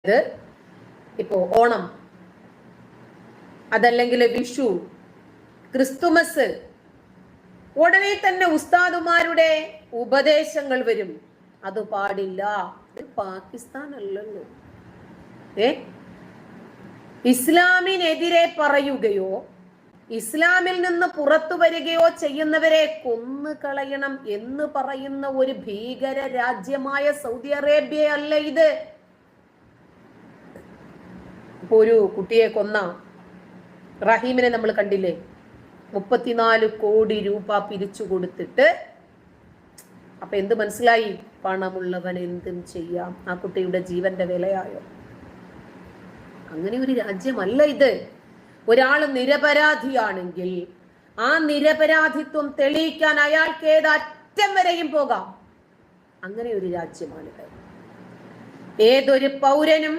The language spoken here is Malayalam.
ഇത് ഇപ്പോ ഓണം, അതല്ലെങ്കിൽ വിഷു, ക്രിസ്തുമസ്, ഉടനെ തന്നെ ഉസ്താദുമാരുടെ ഉപദേശങ്ങൾ വരും. അത് പാടില്ല. പാകിസ്ഥാൻ അല്ലല്ലോ. ഇസ്ലാമിനെതിരെ പറയുകയോ ഇസ്ലാമിൽ നിന്ന് പുറത്തു വരികയോ ചെയ്യുന്നവരെ കൊന്നു കളയണം എന്ന് പറയുന്ന ഒരു ഭീകര രാജ്യമായ സൗദി അറേബ്യ അല്ല ഇത്. ഇപ്പൊ ഒരു കുട്ടിയെ കൊന്ന റഹീമിനെ നമ്മൾ കണ്ടില്ലേ? 34 കോടി രൂപ പിരിച്ചു കൊടുത്തിട്ട്. അപ്പൊ എന്ത് മനസ്സിലായി? പണമുള്ളവൻ എന്തും ചെയ്യാം. ആ കുട്ടിയുടെ ജീവന്റെ വിലയായോ? അങ്ങനെ ഒരു രാജ്യമല്ല ഇത്. ഒരാൾ നിരപരാധിയാണെങ്കിൽ ആ നിരപരാധിത്വം തെളിയിക്കാൻ അയാൾക്ക് ഏതറ്റം വരെയും പോകാം. അങ്ങനെ ഒരു രാജ്യമാണിത്. ഏതൊരു പൗരനും